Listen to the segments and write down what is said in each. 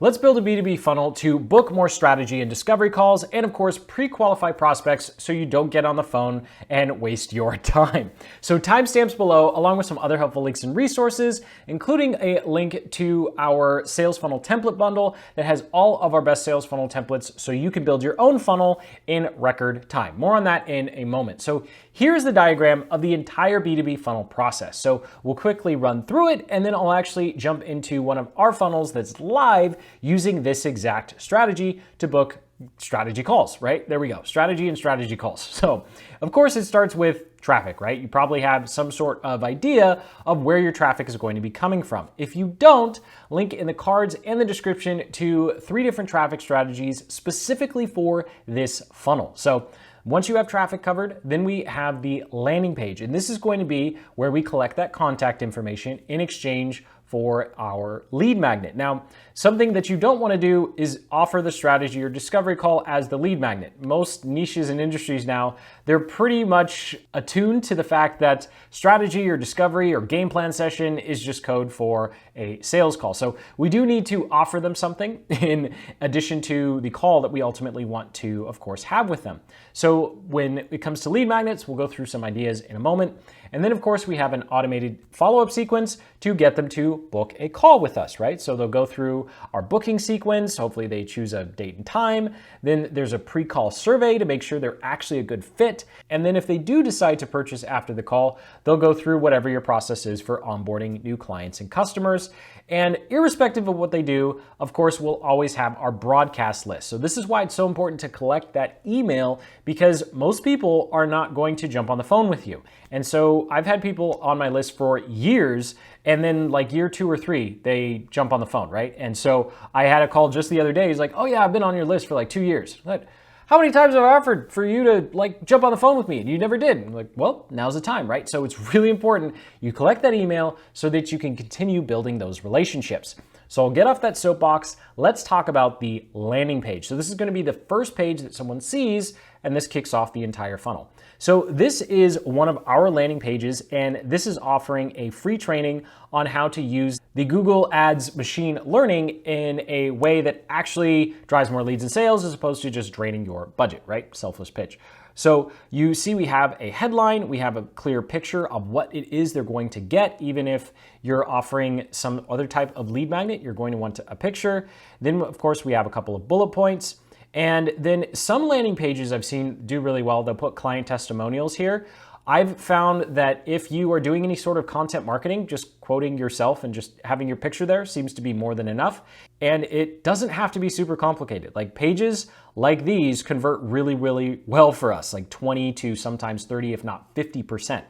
Let's build a B2B funnel to book more strategy and discovery calls, and of course, pre-qualify prospects so you don't get on the phone and waste your time. So timestamps below, along with some other helpful links and resources, including a link to our sales funnel template bundle that has all of our best sales funnel templates so you can build your own funnel in record time. More on that in a moment. So here's the diagram of the entire B2B funnel process. So we'll quickly run through it, and then I'll actually jump into one of our funnels that's live using this exact strategy to book strategy calls, right? There we go, strategy and strategy calls. So of course it starts with traffic, right? You probably have some sort of idea of where your traffic is going to be coming from. If you don't, link in the cards and the description to 3 different traffic strategies specifically for this funnel. So once you have traffic covered, then we have the landing page. And this is going to be where we collect that contact information in exchange for our lead magnet. Now, something that you don't want to do is offer the strategy or discovery call as the lead magnet. Most niches and industries now, they're pretty much attuned to the fact that strategy or discovery or game plan session is just code for a sales call. So we do need to offer them something in addition to the call that we ultimately want to, of course, have with them. So when it comes to lead magnets, we'll go through some ideas in a moment. And then of course we have an automated follow-up sequence to get them to book a call with us, right? So they'll go through our booking sequence. Hopefully they choose a date and time. Then there's a pre-call survey to make sure they're actually a good fit. And then if they do decide to purchase after the call, they'll go through whatever your process is for onboarding new clients and customers. And irrespective of what they do, of course, we'll always have our broadcast list. So this is why it's so important to collect that email, because most people are not going to jump on the phone with you. And so I've had people on my list for years, and then like year 2 or 3, they jump on the phone, right? And so I had a call just the other day. He's like, oh yeah, I've been on your list for like 2 years. But how many times have I offered for you to like jump on the phone with me and you never did? I'm like, well, now's the time, right? So it's really important you collect that email so that you can continue building those relationships. So I'll get off that soapbox. Let's talk about the landing page. So this is going to be the first page that someone sees, and this kicks off the entire funnel. So this is one of our landing pages, and this is offering a free training on how to use the Google Ads machine learning in a way that actually drives more leads and sales as opposed to just draining your budget, right? Selfless pitch. So you see we have a headline, we have a clear picture of what it is they're going to get. Even if you're offering some other type of lead magnet, you're going to want a picture. Then of course we have a couple of bullet points. And then some landing pages I've seen do really well. They'll put client testimonials here. I've found that if you are doing any sort of content marketing, just quoting yourself and just having your picture there seems to be more than enough. And it doesn't have to be super complicated. Like pages like these convert really, really well for us, like 20 to sometimes 30, if not 50%.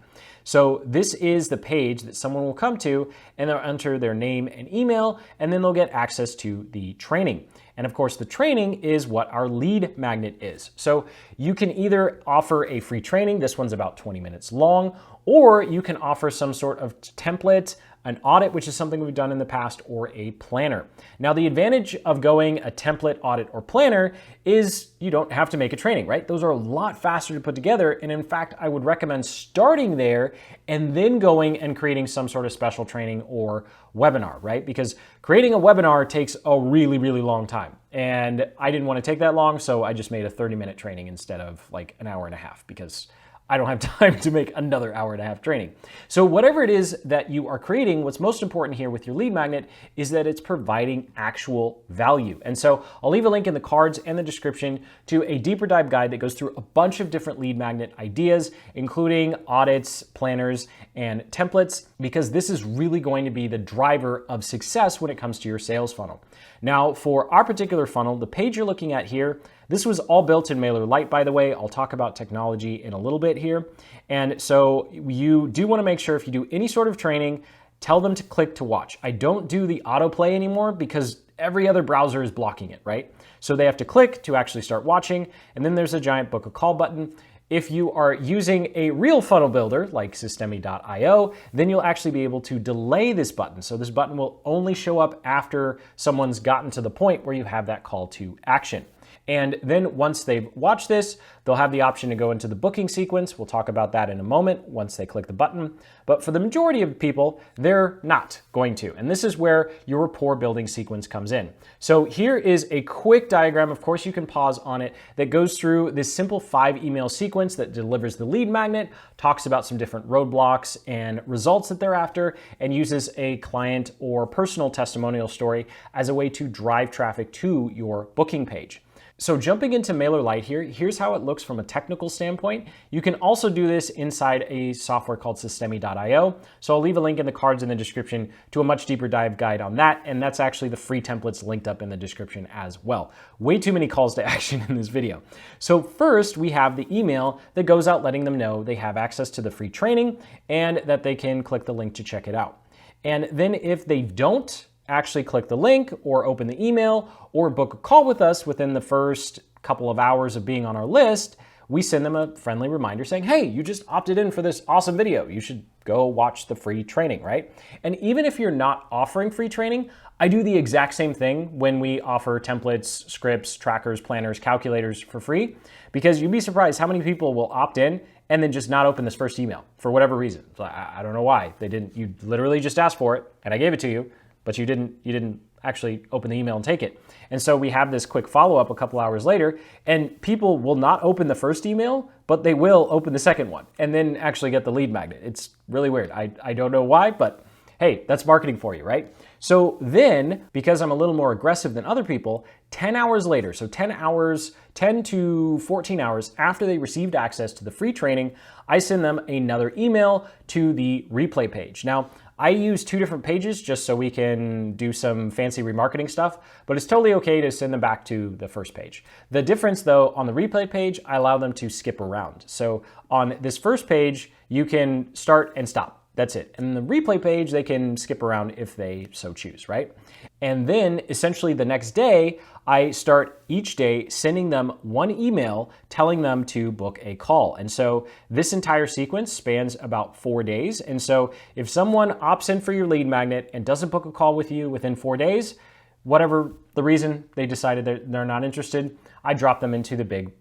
So this is the page that someone will come to, and they'll enter their name and email, and then they'll get access to the training. And of course, the training is what our lead magnet is. So you can either offer a free training, this one's about 20 minutes long, or you can offer some sort of template, an audit, which is something we've done in the past, or a planner. Now, the advantage of going a template, audit, or planner is you don't have to make a training, right? Those are a lot faster to put together. And in fact, I would recommend starting there and then going and creating some sort of special training or webinar, right? Because creating a webinar takes a really, really long time. And I didn't want to take that long, so I just made a 30-minute training instead of like an hour and a half, because I don't have time to make another hour and a half training. So whatever it is that you are creating, what's most important here with your lead magnet is that it's providing actual value. And so I'll leave a link in the cards and the description to a deeper dive guide that goes through a bunch of different lead magnet ideas, including audits, planners, and templates, because this is really going to be the driver of success when it comes to your sales funnel. Now, for our particular funnel, the page you're looking at here, this was all built in MailerLite, by the way. I'll talk about technology in a little bit here. And so you do want to make sure if you do any sort of training, tell them to click to watch. I don't do the autoplay anymore because every other browser is blocking it, right? So they have to click to actually start watching. And then there's a giant book a call button. If you are using a real funnel builder like Systemi.io, then you'll actually be able to delay this button. So this button will only show up after someone's gotten to the point where you have that call to action. And then once they've watched this, they'll have the option to go into the booking sequence. We'll talk about that in a moment once they click the button. But for the majority of people, they're not going to. And this is where your rapport building sequence comes in. So here is a quick diagram. Of course, you can pause on it, that goes through this simple 5 email sequence that delivers the lead magnet, talks about some different roadblocks and results that they're after, and uses a client or personal testimonial story as a way to drive traffic to your booking page. So jumping into MailerLite here, here's how it looks from a technical standpoint. You can also do this inside a software called Systemi.io. So I'll leave a link in the cards in the description to a much deeper dive guide on that. And that's actually the free templates linked up in the description as well. Way too many calls to action in this video. So first we have the email that goes out letting them know they have access to the free training and that they can click the link to check it out. And then if they don't actually click the link or open the email or book a call with us within the first couple of hours of being on our list, we send them a friendly reminder saying, hey, you just opted in for this awesome video. You should go watch the free training, right? And even if you're not offering free training, I do the exact same thing when we offer templates, scripts, trackers, planners, calculators for free, because you'd be surprised how many people will opt in and then just not open this first email for whatever reason. So I don't know why. You literally just asked for it and I gave it to you, but you didn't actually open the email and take it. And so we have this quick follow-up a couple hours later, and people will not open the first email, but they will open the second one and then actually get the lead magnet. It's really weird. I don't know why, but hey, that's marketing for you, right? So then, because I'm a little more aggressive than other people, 10 hours later, so 10 to 14 hours after they received access to the free training, I send them another email to the replay page. Now, I use 2 different pages just so we can do some fancy remarketing stuff, but it's totally okay to send them back to the first page. The difference though, on the replay page, I allow them to skip around. So on this first page, you can start and stop. That's it. And the replay page, they can skip around if they so choose, right? And then essentially the next day, I start each day sending them one email telling them to book a call. And so this entire sequence spans about 4 days. And so if someone opts in for your lead magnet and doesn't book a call with you within 4 days, whatever the reason they decided that they're not interested, I drop them into the big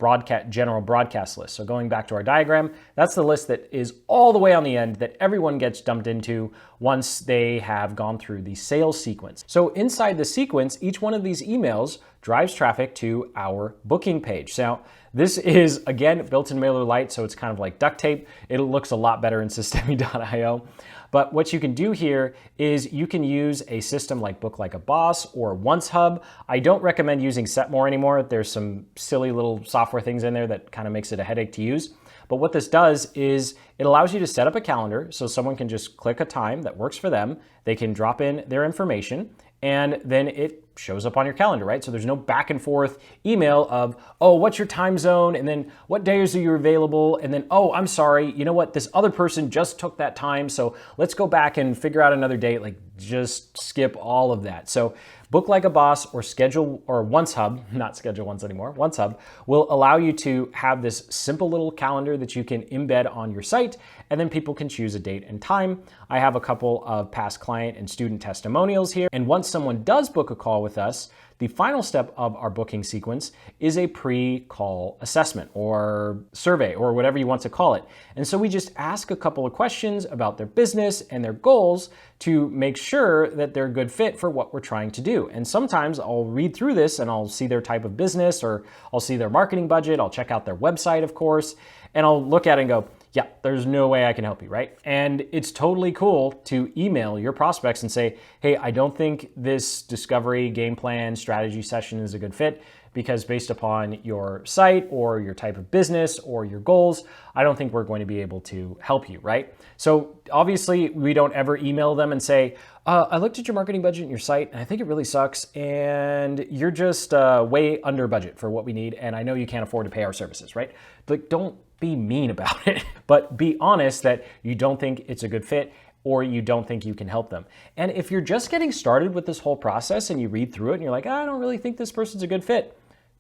general broadcast list. So going back to our diagram, that's the list that is all the way on the end that everyone gets dumped into once they have gone through the sales sequence. So inside the sequence, each one of these emails drives traffic to our booking page. Now, this is, again, built in MailerLite, so it's kind of like duct tape. It looks a lot better in Systemi.io. But what you can do here is you can use a system like Book Like a Boss or OnceHub. I don't recommend using Setmore anymore. There's some silly little software things in there that kind of makes it a headache to use. But what this does is it allows you to set up a calendar so someone can just click a time that works for them. They can drop in their information and then it shows up on your calendar, right? So there's no back and forth email of, oh, what's your time zone? And then what days are you available? And then, oh, I'm sorry, you know what? This other person just took that time. So let's go back and figure out another date. Like just skip all of that. So Book Like a Boss or OnceHub, not Schedule Once anymore, OnceHub will allow you to have this simple little calendar that you can embed on your site, and then people can choose a date and time. I have a couple of past client and student testimonials here, and once someone does book a call with us, the final step of our booking sequence is a pre-call assessment or survey or whatever you want to call it. And so we just ask a couple of questions about their business and their goals to make sure that they're a good fit for what we're trying to do. And sometimes I'll read through this and I'll see their type of business or I'll see their marketing budget. I'll check out their website, of course, and I'll look at it and go, yeah, there's no way I can help you, right? And it's totally cool to email your prospects and say, hey, I don't think this discovery, game plan, strategy session is a good fit because based upon your site or your type of business or your goals, I don't think we're going to be able to help you, right? So obviously we don't ever email them and say, I looked at your marketing budget and your site and I think it really sucks and you're just way under budget for what we need and I know you can't afford to pay our services, right? Like, don't be mean about it, but be honest that you don't think it's a good fit or you don't think you can help them. And if you're just getting started with this whole process and you read through it and you're like, I don't really think this person's a good fit,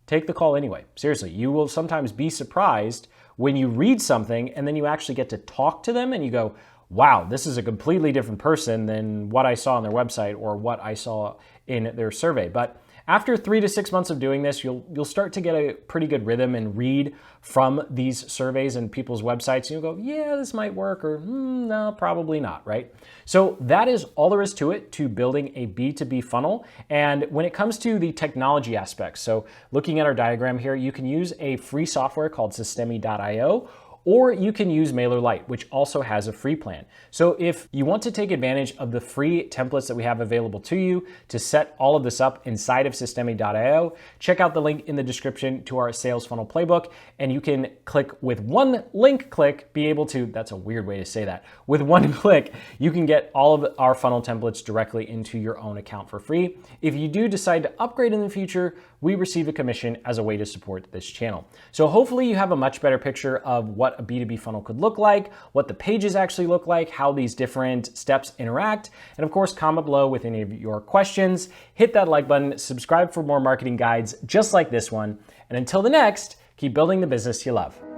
take the call anyway. Seriously, you will sometimes be surprised when you read something and then you actually get to talk to them and you go, wow, this is a completely different person than what I saw on their website or what I saw in their survey. But After 3 to 6 months of doing this, you'll start to get a pretty good rhythm and read from these surveys and people's websites. You'll go, yeah, this might work, or no, probably not, right? So that is all there is to it, to building a B2B funnel. And when it comes to the technology aspects, so looking at our diagram here, you can use a free software called Systemi.io, or you can use MailerLite, which also has a free plan. So if you want to take advantage of the free templates that we have available to you to set all of this up inside of Systemi.io, check out the link in the description to our sales funnel playbook, and you can click with one link click, be able to, that's a weird way to say that, with one click, you can get all of our funnel templates directly into your own account for free. If you do decide to upgrade in the future, we receive a commission as a way to support this channel. So hopefully you have a much better picture of what a B2B funnel could look like, what the pages actually look like, how these different steps interact, and of course, comment below with any of your questions. Hit that like button, subscribe for more marketing guides just like this one, and until the next, keep building the business you love.